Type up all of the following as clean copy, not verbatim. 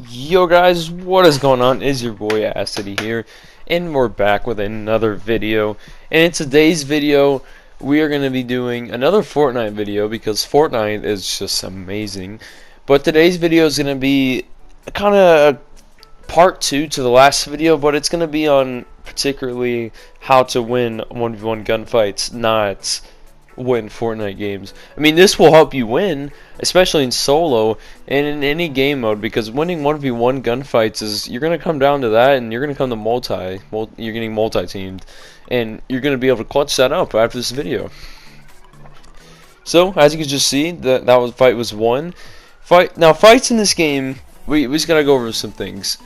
Yo guys, what is going on? Is your boy Asidiy here, and we're back with another video. And in today's video, we are going to be doing another Fortnite video because Fortnite is just amazing. But today's video is going to be kind of part 2 to the last video, but it's going to be on particularly how to win 1v1 gunfights, not win Fortnite games. I mean, this will help you win, especially in solo and in any game mode, because winning 1v1 gunfights is, you're going to come down to that, and you're going to come to you're getting multi-teamed, and you're going to be able to clutch that up after this video. So, as you can just see, fight was won. Now, fights in this game, we just got to go over some things.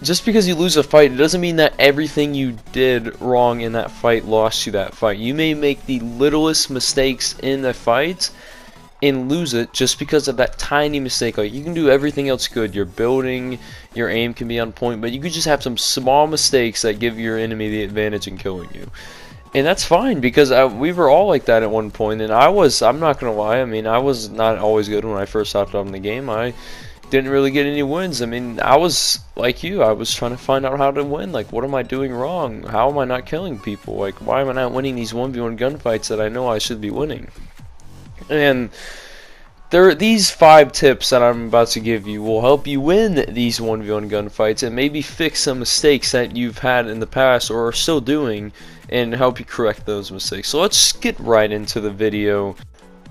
Just because you lose a fight, it doesn't mean that everything you did wrong in that fight lost you that fight. You may make the littlest mistakes in the fight and lose it just because of that tiny mistake. Like, you can do everything else good. Your building, your aim can be on point, but you could just have some small mistakes that give your enemy the advantage in killing you. And that's fine, because we were all like that at one point, and I'm not gonna lie, I mean, I was not always good when I first hopped on the game. I didn't really get any wins. I mean, I was like you. I was trying to find out how to win. Like, what am I doing wrong? How am I not killing people? Like, why am I not winning these 1v1 gunfights that I know I should be winning? And these 5 tips that I'm about to give you will help you win these 1v1 gunfights and maybe fix some mistakes that you've had in the past or are still doing and help you correct those mistakes. So let's get right into the video.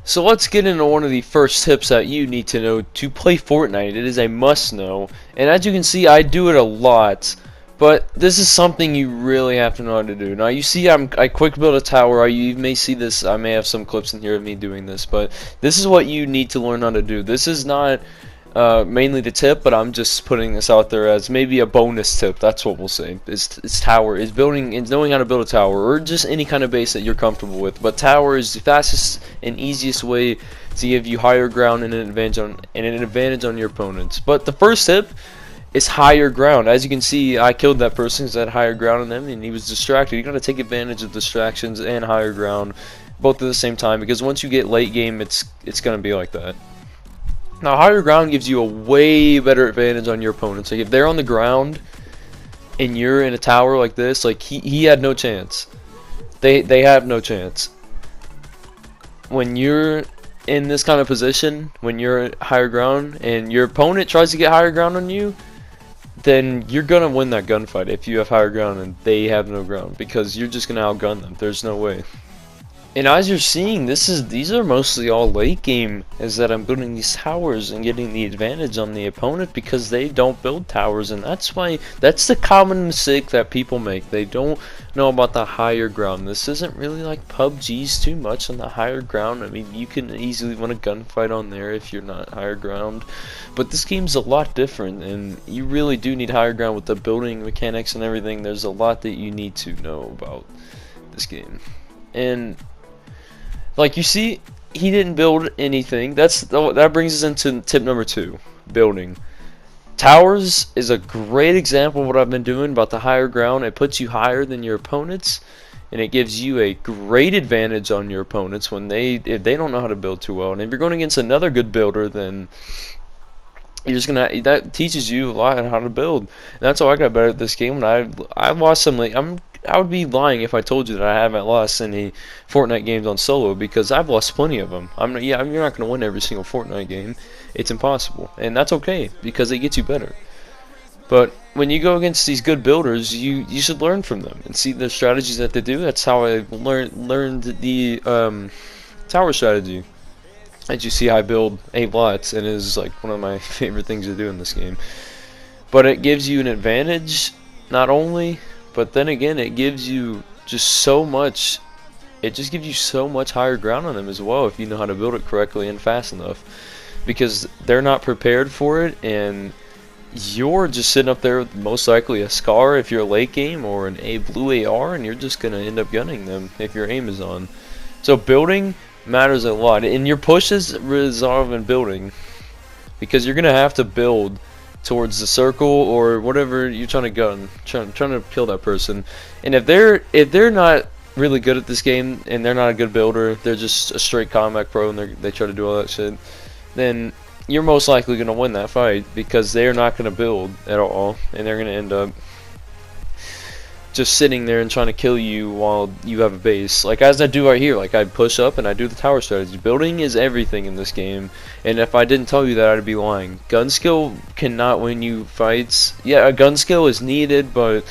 So let's get into one of the first tips that you need to know to play Fortnite. It is a must know, and as you can see, I do it a lot, but this is something you really have to know how to do. Now you see I quick build a tower. You may see this, I may have some clips in here of me doing this, but this is what you need to learn how to do. This is not mainly the tip, but I'm just putting this out there as maybe a bonus tip. That's what we'll say. It's knowing how to build a tower, or just any kind of base that you're comfortable with. But tower is the fastest and easiest way to give you higher ground and an advantage on your opponents. But the first tip is higher ground. As you can see, I killed that person because I had higher ground on them, and he was distracted. You gotta take advantage of distractions and higher ground both at the same time, because once you get late game, it's gonna be like that. Now, higher ground gives you a way better advantage on your opponents. Like, if they're on the ground and you're in a tower like this, like, he had no chance. They have no chance. When you're in this kind of position, when you're at higher ground and your opponent tries to get higher ground on you, then you're gonna win that gunfight if you have higher ground and they have no ground, because you're just gonna outgun them. There's no way. And as you're seeing, these are mostly all late game, is that I'm building these towers and getting the advantage on the opponent because they don't build towers, and that's the common mistake that people make. They don't know about the higher ground. This isn't really like PUBG's too much on the higher ground. I mean, you can easily win a gunfight on there if you're not higher ground, but this game's a lot different, and you really do need higher ground with the building mechanics and everything. There's a lot that you need to know about this game. And like you see, he didn't build anything. That brings us into tip number 2, building. Towers is a great example of what I've been doing about the higher ground. It puts you higher than your opponents, and it gives you a great advantage on your opponents if they don't know how to build too well. And if you're going against another good builder, then that teaches you a lot on how to build. And that's how I got better at this game. When I lost some I would be lying if I told you that I haven't lost any Fortnite games on solo, because I've lost plenty of them. You're not going to win every single Fortnite game. It's impossible, and that's okay because it gets you better. But when you go against these good builders, you should learn from them and see the strategies that they do. That's how I learned the tower strategy. As you see, I build a lot, and it is like one of my favorite things to do in this game. But it gives you an advantage, not only, but then again, it gives you just so much. It just gives you so much higher ground on them as well if you know how to build it correctly and fast enough, because they're not prepared for it, and you're just sitting up there with most likely a Scar if you're late game, or a blue AR, and you're just gonna end up gunning them if your aim is on. So building matters a lot, and your pushes resolve in building, because you're gonna have to build towards the circle or whatever you're trying to gun, trying to kill that person. And if they're not really good at this game and they're not a good builder, they're just a straight combat pro and they try to do all that shit, then you're most likely going to win that fight because they're not going to build at all, and they're going to end up just sitting there and trying to kill you while you have a base. Like as I do right here, like I push up and I do the tower strategy. Building is everything in this game, and if I didn't tell you that, I'd be lying. Gun skill cannot win you fights. Yeah, a gun skill is needed, but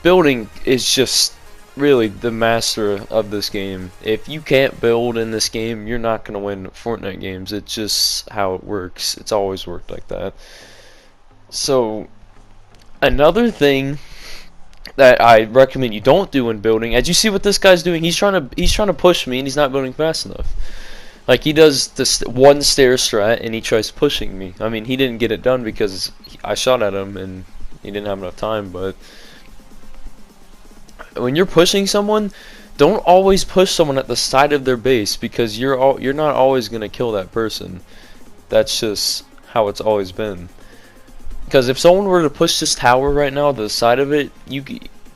building is just really the master of this game. If you can't build in this game, you're not going to win Fortnite games. It's just how it works. It's always worked like that. So another thing that I recommend you don't do in building, as you see what this guy's doing, he's trying to push me and he's not building fast enough. Like he does this one stair strat and he tries pushing me. I mean, he didn't get it done because I shot at him and he didn't have enough time. But when you're pushing someone, don't always push someone at the side of their base, because you're not always gonna kill that person. That's just how it's always been. Because if someone were to push this tower right now to the side of it,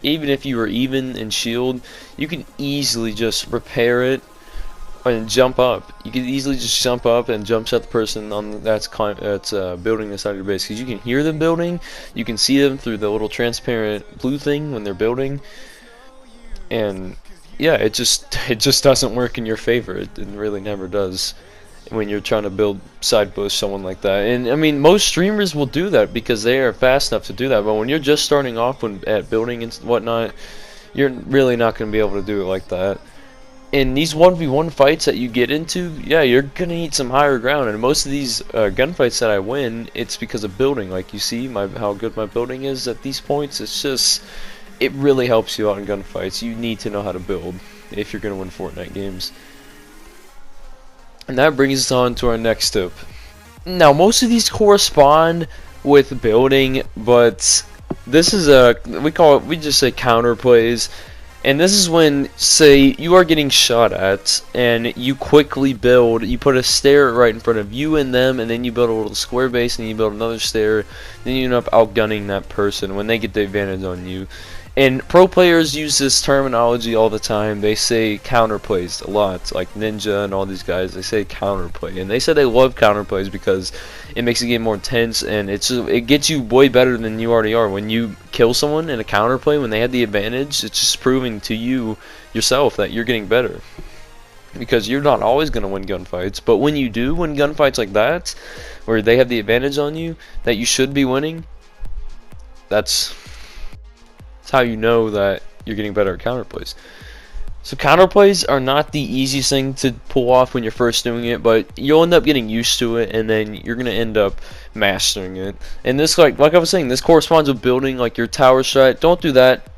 even if you were even in shield, you can easily just repair it and jump up. You can easily just jump up and jump at the person on that's building the side of your base, because you can hear them building, you can see them through the little transparent blue thing when they're building, and yeah, it just doesn't work in your favor. It really never does when you're trying to build side bush someone like that. And I mean, most streamers will do that because they are fast enough to do that, but when you're just starting off at building and whatnot, you're really not going to be able to do it like that. In these 1v1 fights that you get into, yeah, you're going to need some higher ground, and most of these gunfights that I win, it's because of building. Like you see how good my building is at these points. It's just, it really helps you out in gunfights. You need to know how to build if you're going to win Fortnite games. And that brings us on to our next tip. Now, most of these correspond with building, but this is we just say counter plays. And this is when, say, you are getting shot at, and you quickly build, you put a stair right in front of you and them, and then you build a little square base, and you build another stair, then you end up outgunning that person when they get the advantage on you. And pro players use this terminology all the time. They say counterplays a lot, like Ninja and all these guys. They say counterplay, and they say they love counterplays because it makes the game more intense, and it gets you way better than you already are. When you kill someone in a counterplay when they had the advantage, it's just proving to you yourself that you're getting better, because you're not always going to win gunfights. But when you do win gunfights like that, where they have the advantage on you that you should be winning, that's how you know that you're getting better at counterplays. So counterplays are not the easiest thing to pull off when you're first doing it, but you'll end up getting used to it, and then you're gonna end up mastering it. And this, like I was saying, this corresponds with building, like your tower strat. Don't do that.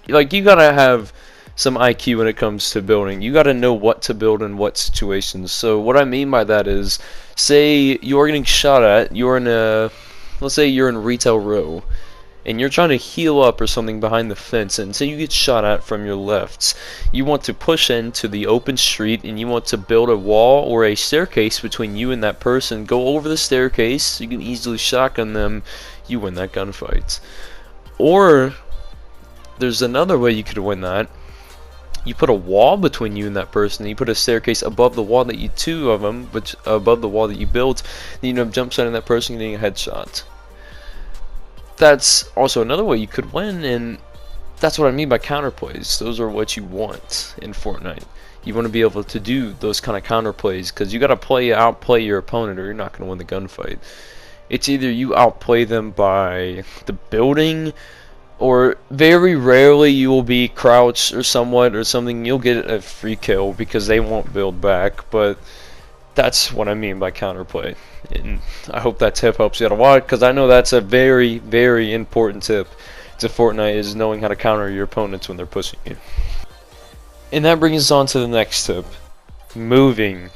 Like, you gotta have some IQ when it comes to building. You gotta know what to build in what situations. So what I mean by that is, say you're getting shot at, let's say you're in retail row, and you're trying to heal up or something behind the fence, and say you get shot at from your left. You want to push into the open street, and you want to build a wall or a staircase between you and that person. Go over the staircase, you can easily shotgun them, you win that gunfight. Or there's another way you could win that. You put a wall between you and that person, and you put a staircase above the wall that above the wall that you built, then you end up jump starting that person, getting a headshot. That's also another way you could win, and that's what I mean by counterplays. Those are what you want in Fortnite. You want to be able to do those kind of counterplays, because you got to outplay your opponent, or you're not going to win the gunfight. It's either you outplay them by the building, or very rarely you will be crouched or something. You'll get a free kill because they won't build back, but that's what I mean by counterplay. And I hope that tip helps you out a lot, because I know that's a very, very important tip to Fortnite, is knowing how to counter your opponents when they're pushing you. And that brings us on to the next tip. Moving.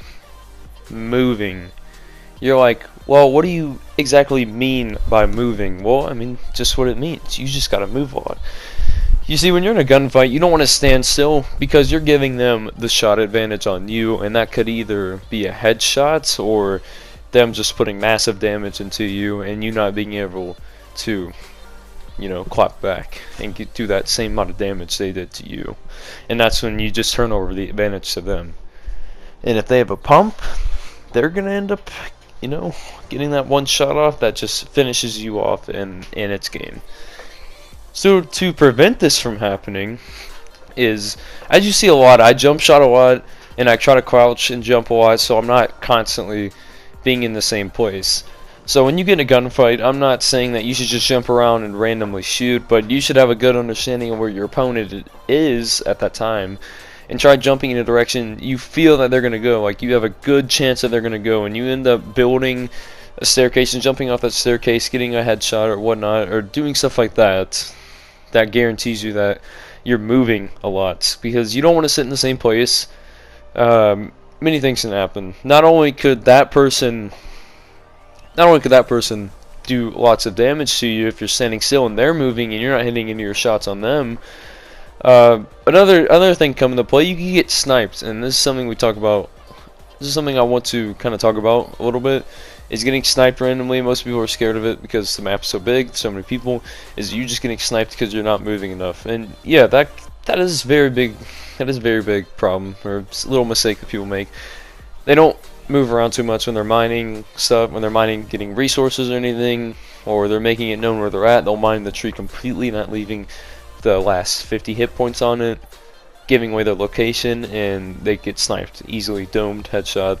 You're like, well, what do you exactly mean by moving? Well, I mean, just what it means. You just gotta move a lot. You see, when you're in a gunfight, you don't want to stand still, because you're giving them the shot advantage on you, and that could either be a headshot or them just putting massive damage into you, and you not being able to, clap back and do that same amount of damage they did to you. And that's when you just turn over the advantage to them. And if they have a pump, they're gonna end up you know, getting that one shot off that just finishes you off in its game. So to prevent this from happening is, as you see a lot, I jump shot a lot and I try to crouch and jump a lot, so I'm not constantly being in the same place. So when you get in a gunfight, I'm not saying that you should just jump around and randomly shoot, but you should have a good understanding of where your opponent is at that time and try jumping in a direction you feel that they're going to go. Like, you have a good chance that they're going to go, and you end up building a staircase and jumping off that staircase, getting a headshot or whatnot, or doing stuff like that. That guarantees you that you're moving a lot, because you don't want to sit in the same place. Many things can happen. Not only could that person do lots of damage to you if you're standing still and they're moving and you're not hitting any of your shots on them. Another thing coming into play, you can get sniped, and this is something we talk about. This is something I want to kind of talk about a little bit. Is getting sniped randomly. Most people are scared of it because the map's so big, so many people. Is you just getting sniped because you're not moving enough? And yeah, that is very big. That is a very big problem, or a little mistake that people make. They don't move around too much when they're mining stuff, when they're mining, getting resources or anything, or they're making it known where they're at. They'll mine the tree completely, not leaving the last 50 hit points on it, giving away their location, and they get sniped easily. Domed, headshot,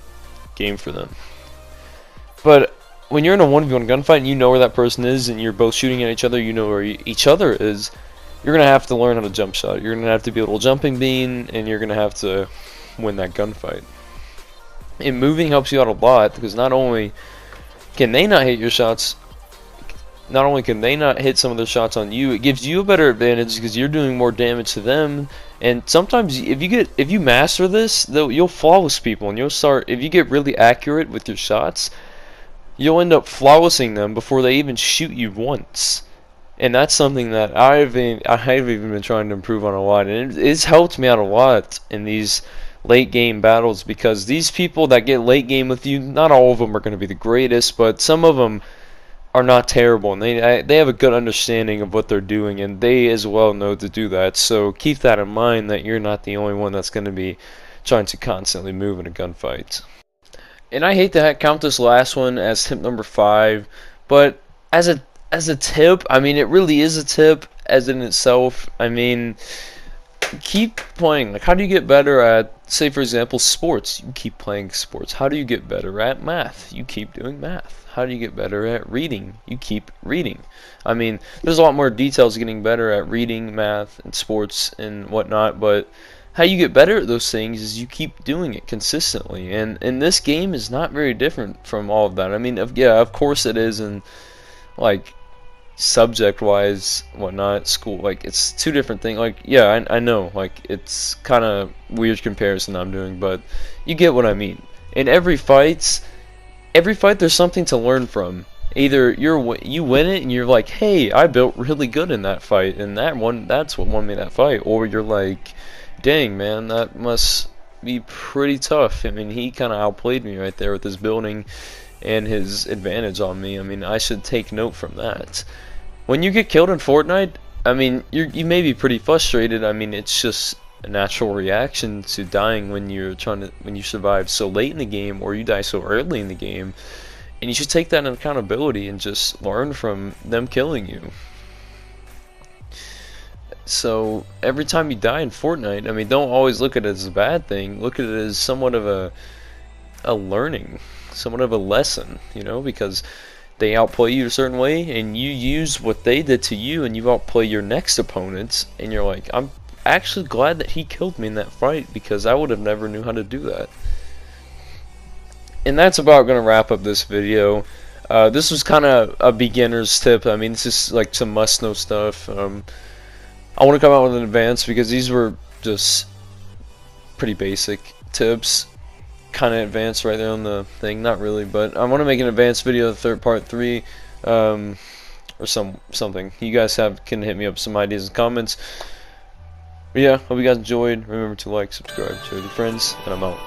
game for them. But when you're in a 1v1 gunfight and you know where that person is and you're both shooting at each other, you know where each other is, you're going to have to learn how to jump shot. You're going to have to be a little jumping bean, and you're going to have to win that gunfight. And moving helps you out a lot, because not only can they not hit your shots, not only can they not hit some of their shots on you, it gives you a better advantage because you're doing more damage to them. And sometimes if you master this, you'll flawless people, and you'll start, if you get really accurate with your shots, you'll end up flawlessing them before they even shoot you once. And that's something that I have even been trying to improve on a lot, and it's helped me out a lot in these late game battles, because these people that get late game with you, not all of them are going to be the greatest, but some of them are not terrible, and they have a good understanding of what they're doing, and they as well know to do that. So keep that in mind, that you're not the only one that's going to be trying to constantly move in a gunfight. And I hate to count this last one as tip number 5, but as a tip, I mean, it really is a tip as in itself. I mean, keep playing. Like, how do you get better at, say for example, sports? You keep playing sports. How do you get better at math? You keep doing math. How do you get better at reading? You keep reading. I mean, there's a lot more details getting better at reading, math, and sports and whatnot, but how you get better at those things is you keep doing it consistently. And this game is not very different from all of that. I mean, yeah, of course it is, and like subject wise, whatnot, school, like it's two different things. Like, yeah, I know, like it's kind of weird comparison I'm doing, but you get what I mean. In every fight there's something to learn from. Either you win it and you're like, hey, I built really good in that fight, and that's what won me that fight. Or you're like, dang man, that must be pretty tough. I mean, he kind of outplayed me right there with his building and his advantage on me. I mean, I should take note from that. When you get killed in Fortnite, I mean, you may be pretty frustrated. I mean, it's just a natural reaction to dying when you survive so late in the game, or you die so early in the game. And you should take that in accountability and just learn from them killing you. So every time you die in Fortnite, I mean, don't always look at it as a bad thing. Look at it as somewhat of a learning, somewhat of a lesson, you know, because they outplay you a certain way, and you use what they did to you, and you outplay your next opponents, and you're like, I'm actually glad that he killed me in that fight, because I would have never knew how to do that. And that's about going to wrap up this video. This was kind of a beginner's tip. I mean, this is like some must-know stuff. I want to come out with an advanced, because these were just pretty basic tips. Kind of advanced right there on the thing, not really, but I want to make an advanced video, part 3, or something. You guys can hit me up with some ideas and comments. But yeah, hope you guys enjoyed. Remember to like, subscribe, share with your friends, and I'm out.